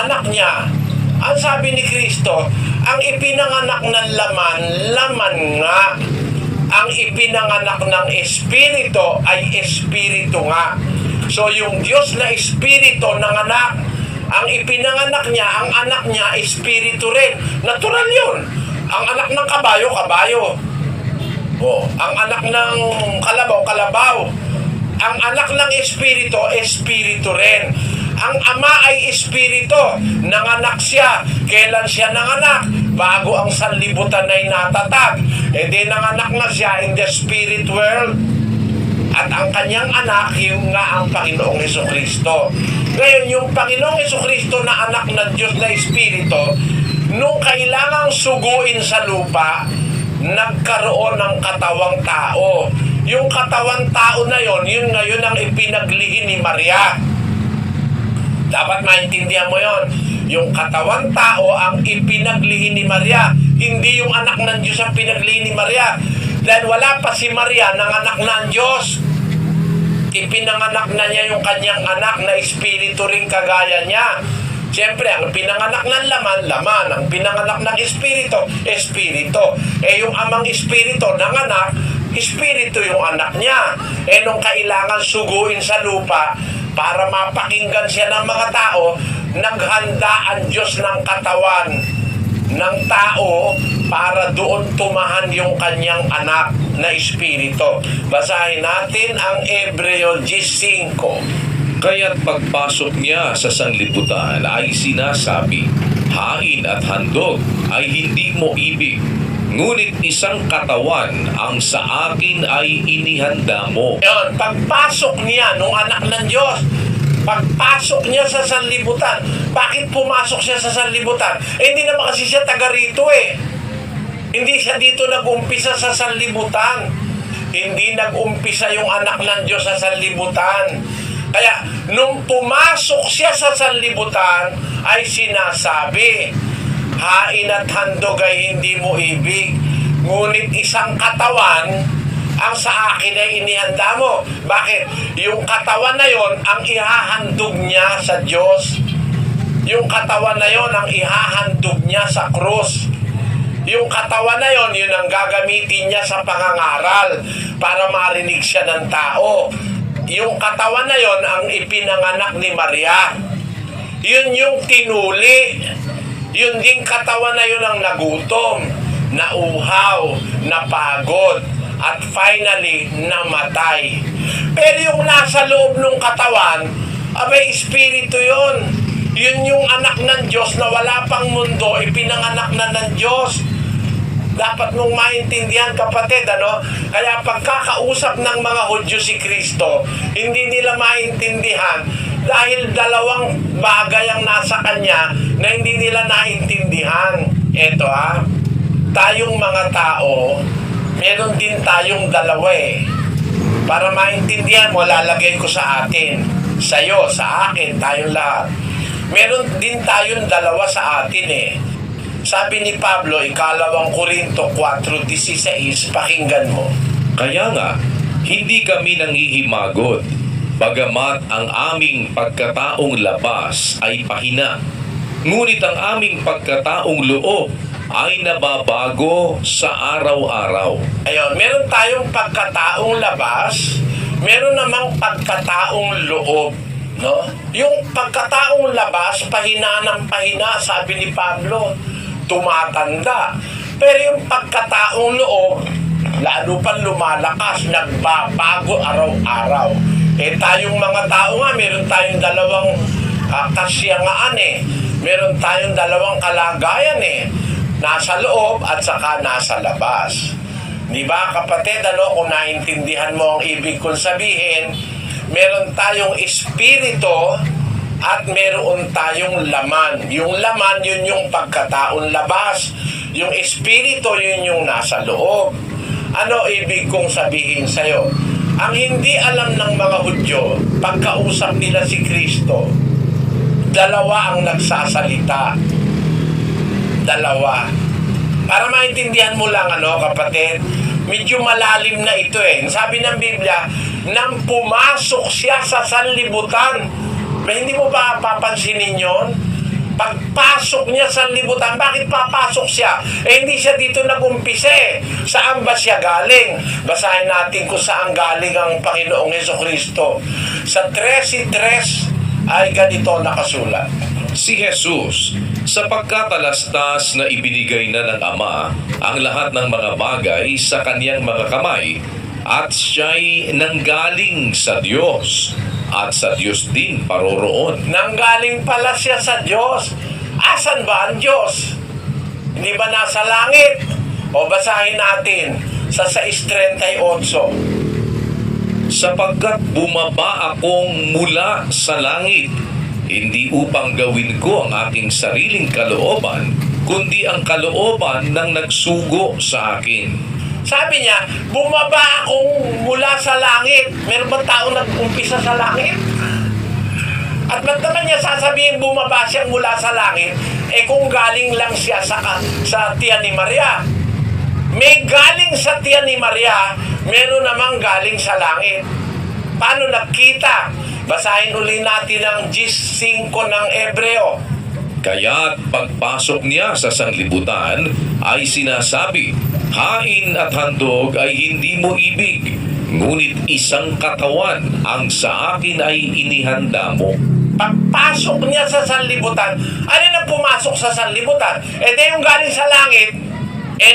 anak niya. Ang sabi ni Kristo, ang ipinanganak ng laman, laman nga. Ang ipinanganak ng Espiritu ay Espiritu nga. So yung Diyos na Espiritu ng anak, ang ipinanganak niya, ang anak niya, Espiritu rin. Natural yun. Ang anak ng kabayo, kabayo. Ang anak ng kalabaw, kalabaw. Ang anak ng Espiritu, Espiritu rin. Ang ama ay Espiritu. Nanganak siya. Kailan siya nanganak? Bago ang sanlibutan ay natatag. E di nanganak na siya in the spirit world. At ang kanyang anak, yung nga ang Panginoong Hesukristo. Ngayon, yung Panginoong Hesukristo na anak ng Diyos na Espiritu, nung kailangang suguin sa lupa, nagkaroon ng katawang tao. Yung katawang tao na yon, yun ngayon ang ipinaglihi ni Maria. Dapat maintindihan mo yon. Yung katawang tao ang ipinaglihi ni Maria. Hindi yung anak ng Diyos ang pinaglihi ni Maria. Dahil wala pa si Maria ng anak ng Diyos. Ipinanganak na niya yung kanyang anak na Espiritu rin kagaya niya. Siyempre, ang pinanganak ng laman, laman. Ang pinanganak ng Espiritu, Espiritu. Yung amang Espiritu ng anak, Espiritu yung anak niya. Nung kailangan suguin sa lupa para mapakinggan siya ng mga tao, naghanda ang Diyos ng katawan ng tao para doon tumahan yung kanyang anak na Espiritu. Basahin natin ang Hebreo 10:5. Kaya't pagpasok niya sa sanlibutan ay sinasabi, hain at handog ay hindi mo ibig, ngunit isang katawan ang sa akin ay inihanda mo. Yun, pagpasok niya nung anak ng Diyos, pagpasok niya sa sanlibutan. Bakit pumasok siya sa sanlibutan? Hindi naman kasi siya taga rito eh. Hindi siya dito nag-umpisa sa sanlibutan. Hindi nag-umpisa yung anak ng Diyos sa sanlibutan. Kaya, nung pumasok siya sa sanlibutan, ay sinasabi, hain at handog ay hindi mo ibig, ngunit isang katawan ang sa akin ay inihanda mo. Bakit? Yung katawan na yon ang ihahandog niya sa Diyos. Yung katawan na yon ang ihahandog niya sa krus. Yung katawan na yon, yun ang gagamitin niya sa pangangaral para marinig siya ng tao. Yung katawan na yon ang ipinanganak ni Maria. Yun yung tinuli. Yun ding katawan na yun ang nagutom, nauhaw, napagod, at finally, namatay. Pero yung nasa loob ng katawan, abay, Espiritu yun. Yun yung anak ng Diyos na wala pang mundo, ipinanganak na ng Diyos. Dapat mong maintindihan, kapatid, ano? Kaya pagkakausap ng mga Hudyo si Kristo, hindi nila maintindihan dahil dalawang bagay ang nasa kanya na hindi nila naintindihan. Eto tayong mga tao, meron din tayong dalawa eh. Para maintindihan mo, lalagay ko sa atin. Sa'yo, sa akin, tayong lahat. Meron din tayong dalawa sa atin eh. Sabi ni Pablo, 2 Korinto 4:16, pakinggan mo. Kaya nga, hindi kami nanghihimagot, bagamat ang aming pagkataong labas ay pahina. Ngunit ang aming pagkataong loob ay nababago sa araw-araw. Ayun, meron tayong pagkataong labas, meron namang pagkataong loob. No? Yung pagkataong labas, pahina ng pahina, sabi ni Pablo, tumatanda. Pero yung pagkataong loob, lalo pang lumalakas, nagbabago araw-araw. Tayong mga tao nga, meron tayong dalawang kasyangaan eh. Meron tayong dalawang kalagayan eh. Nasa loob at saka nasa labas. Di ba, kapatid, kung naintindihan mo ang ibig kong sabihin, meron tayong espiritu at meron tayong laman. Yung laman, yun yung pagkataon labas. Yung espiritu, yun yung nasa loob. Ano ibig kong sabihin sa'yo? Ang hindi alam ng mga Hudyo, pagkausap nila si Kristo, dalawa ang nagsasalita. Dalawa. Para maintindihan mo lang, kapatid, medyo malalim na ito eh. Sabi ng Biblia, nang pumasok siya sa sanlibutan, hindi mo ba papansinin yun? Pagpasok niya sa libutan, bakit papasok siya? Hindi siya dito nag-umpisa eh. Saan ba siya galing? Basahin natin kung saan galing ang Panginoong Hesukristo. Sa 13:3 ay ganito nakasulat. Si Jesus, sa pagkatalastas na ibinigay na ng Ama ang lahat ng mga bagay sa kaniyang mga kamay, at siya'y nanggaling sa Diyos, at sa Diyos din paroroon. Nanggaling pala siya sa Diyos. Asan ba ang Diyos? Hindi ba nasa langit? O basahin natin sa 6:38. Sapagkat bumaba akong mula sa langit, hindi upang gawin ko ang aking sariling kalooban, kundi ang kalooban ng nagsugo sa akin. Sabi niya, bumaba akong mula sa langit. Meron ba tao nag-umpisa sa langit? At ba't naman niya sasabihin bumaba siya mula sa langit? Eh kung galing lang siya sa tiyan ni Maria. May galing sa tiyan ni Maria, meron namang galing sa langit. Paano nagkita? Basahin uli natin ang 10:5 ng Hebreo. Kaya't pagpasok niya sa sanglibutan ay sinasabi, hain at handog ay hindi mo ibig, ngunit isang katawan ang sa akin ay inihanda mo. Pagpasok niya sa sanlibutan, ano na pumasok sa sanlibutan? E di yung galing sa langit,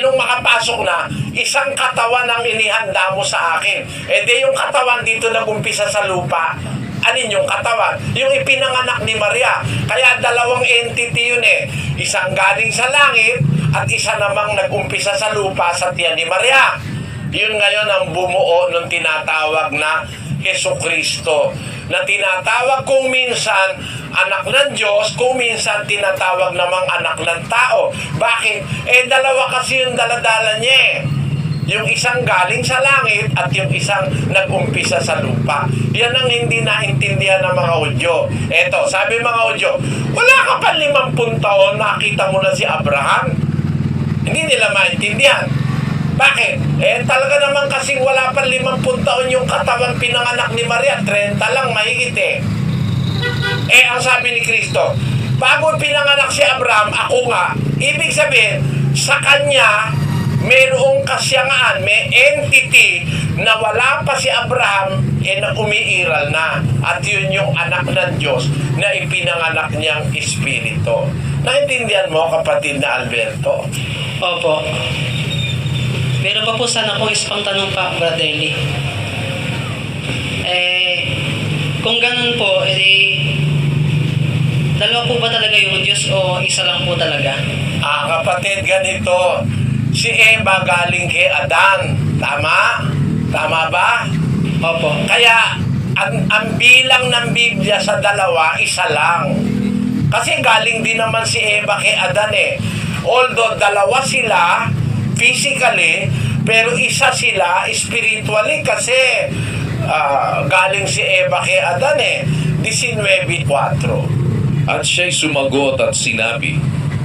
nung makapasok na, isang katawan ang inihanda mo sa akin. E di yung katawan dito nag-umpisa sa lupa. Anin yung katawan? Yung ipinanganak ni Maria. Kaya dalawang entity yun eh. Isang galing sa langit at isa namang nag-umpisa sa lupa sa tiyan ni Maria. Yun ngayon ang bumuo ng tinatawag na Hesukristo. Na tinatawag kung minsan anak ng Diyos, kung minsan tinatawag namang anak ng tao. Bakit? Dalawa kasi yung daladala niya eh. Yung isang galing sa langit at yung isang nag-umpisa sa lupa. Yan ang hindi naintindihan ng mga Hudyo. Eto, sabi mga Hudyo, wala ka pa 50 taon, nakita mo na si Abraham? Hindi nila maintindihan. Bakit? Talaga naman kasing wala pa 50 taon yung katawan pinanganak ni Maria. 30 lang, mahigit eh. Ang sabi ni Kristo, bago pinanganak si Abraham, ako nga. Ibig sabihin, sa kanya, mayroong kasyangaan, may entity na wala pa si Abraham, na umiiral na. At yun yung anak ng Diyos na ipinanganak niyang Espiritu. Naintindihan mo, kapatid na Alberto? Opo. Meron pa po sana akong isang tanong pa, Brother Eli. Kung ganun po, dalawa po ba talaga yung Diyos o isa lang po talaga? Kapatid, ganito. Si Eva galing kay Adan. Tama? Tama ba? Opo. Kaya, ang bilang ng Biblia sa dalawa, isa lang. Kasi galing din naman si Eva kay Adan eh. Although dalawa sila physically, pero isa sila spiritually kasi galing si Eva kay Adan eh. 19:4. At siya'y sumagot at sinabi,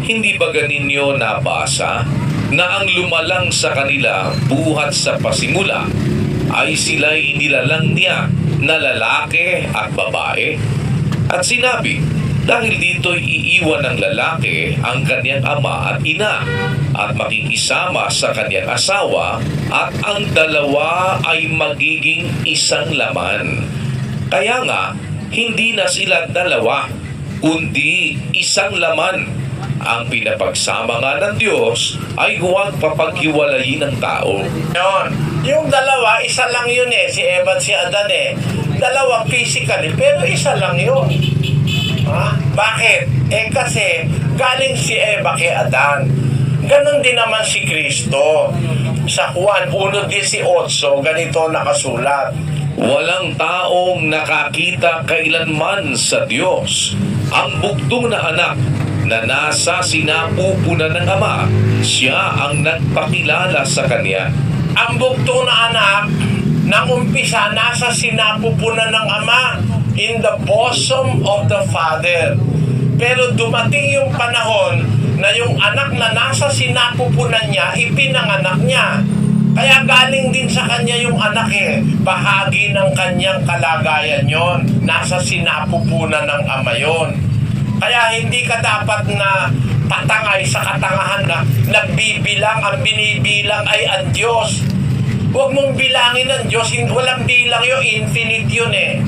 hindi ba ganinyo nabasa na ang lumalang sa kanila buhat sa pasimula ay sila'y nilalang niya na lalaki at babae? At sinabi, dahil dito'y iiwan ng lalaki ang kanyang ama at ina at makikisama sa kanyang asawa at ang dalawa ay magiging isang laman. Kaya nga, hindi na sila dalawa, kundi isang laman. Ang pinapagsama nga ng Diyos ay huwag papaghiwalayin ng tao. Yun. Yung dalawa, isa lang yun eh. Si Eva at si Adan eh. Dalawa physically, pero isa lang yun. Bakit? Kasi galing si Eva kay Adan. Ganon din naman si Kristo. Sa Juan 1:18, ganito nakasulat. Walang taong nakakita kailanman sa Diyos. Ang bugtong na anak na nasa sinapupunan ng Ama, siya ang nagpakilala sa Kanya. Ang bugtong na anak, nang umpisa, nasa sinapupunan ng Ama, in the bosom of the Father. Pero dumating yung panahon na yung anak na nasa sinapupunan niya, ipinanganak niya. Kaya galing din sa kanya yung anak eh. Bahagi ng kanyang kalagayan yon. Nasa sinapupunan ng Ama yon. Kaya hindi ka dapat na patangay sa katangahan na nagbibilang, ang binibilang ay ang Diyos. Huwag mong bilangin ang Diyos, walang bilang yun, infinite yun eh.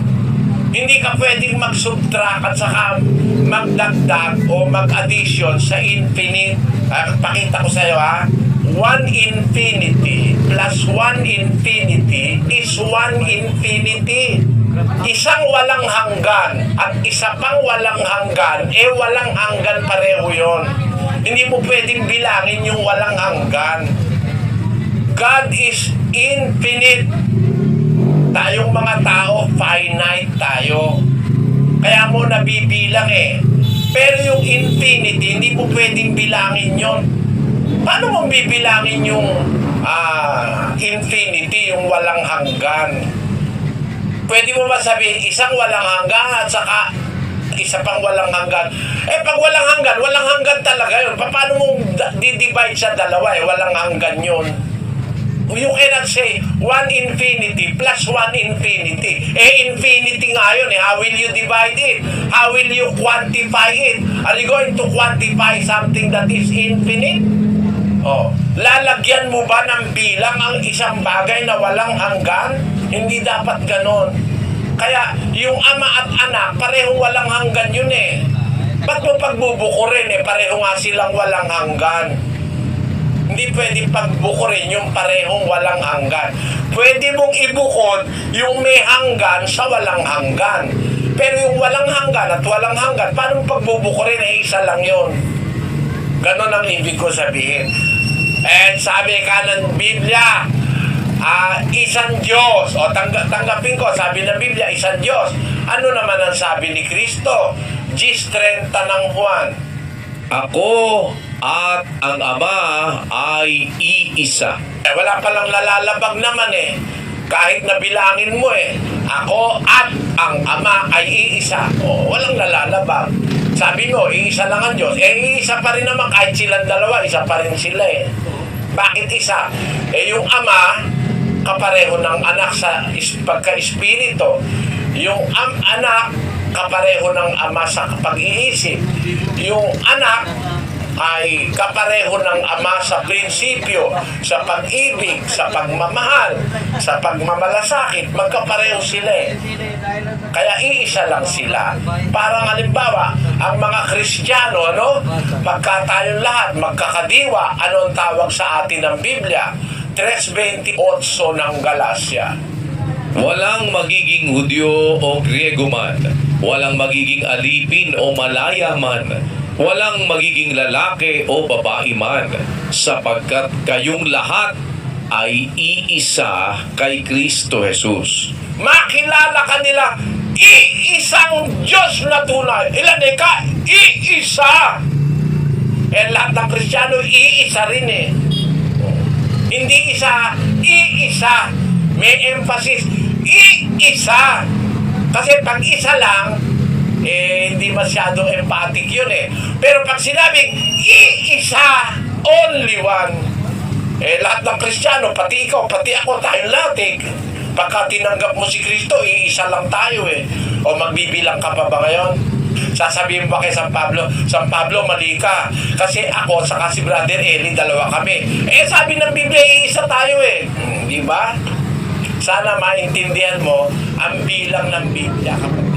Hindi ka pwedeng mag-subtract at saka magdagdag o mag-addition sa infinite. Pakita ko sa'yo ha. 1 infinity plus 1 infinity is 1 infinity. Isang walang hanggan at isa pang walang hanggan, walang hanggan pareho yon. Hindi mo pwedeng bilangin yung walang hanggan. God is infinite. Tayong mga tao, finite tayo. Kaya mo nabibilang eh. Pero yung infinity, hindi mo pwedeng bilangin yon. Paano mo bibilangin yung infinity, yung walang hanggan? Pwede mo ba sabihin, isang walang hanggan at saka isa pang walang hanggan? Pag walang hanggan talaga yun. Paano mo di-divide sa dalawa eh? Walang hanggan yun. You cannot say 1 infinity plus 1 infinity. Infinity nga yun eh. How will you divide it? How will you quantify it? Are you going to quantify something that is infinite? Lalagyan mo ba ng bilang ang isang bagay na walang hanggan? Hindi dapat ganon. Kaya yung ama at anak, parehong walang hanggan yun eh. Ba't mo pagbubukurin eh? Pareho nga silang walang hanggan. Hindi pwede pagbukurin yung parehong walang hanggan. Pwede mong ibukod yung may hanggan sa walang hanggan. Pero yung walang hanggan at walang hanggan, paano pagbubukurin isa lang yun? Ganon ang ibig ko sabihin. And sabi ka ng Biblia, isang Diyos. Tanggapin ko, sabi ng Biblia, isang Diyos. Ano naman ang sabi ni Kristo? Gis 30 ng Juan. Ako at ang Ama ay iisa. Wala palang nalalabag naman eh. Kahit nabilangin mo eh. Ako at ang Ama ay iisa. Walang nalalabag. Sabi mo, iisa lang ang Diyos. Iisa pa rin naman kahit silang dalawa, isa pa rin sila eh. Bakit isa? Yung Ama, kapareho ng anak sa pagka-espiritu. Yung anak, kapareho ng Ama sa pag-iisip. Yung anak ay kapareho ng Ama sa prinsipyo, sa pag-ibig, sa pagmamahal, sa pagmamalasakit. Magkapareho sila eh. Kaya iisa lang sila. Parang halimbawa, ang mga Kristiyano, pagka tayong lahat magkakadiwa, ano ang tawag sa atin ng Biblia? 3:28 ng Galacia. Walang magiging Hudyo o Griego man, walang magiging alipin o malaya man, walang magiging lalaki o babae man, sapagkat kayong lahat ay iisa kay Kristo Jesus. Makilala ka nila, iisang Diyos na tunay. Ilan ka? Iisa. Lahat ng Kristiyano, iisa rin eh. Hindi isa, iisa. May emphasis, iisa. Kasi pag isa lang, hindi masyado emphatic yun eh. Pero pag sinabing iisa, only one, lahat ng Kristiyano, pati ikaw, pati ako, tayong lahat eh. Pagka tinanggap mo si Kristo, iisa lang tayo eh. O magbibilang ka pa ba ngayon? Sasabihin ba kay San Pablo, mali ka. Kasi ako, saka si Brother Eli, dalawa kami. Sabi ng Biblia, iisa tayo eh. Di ba? Sana maintindihan mo ang bilang ng Biblia kapag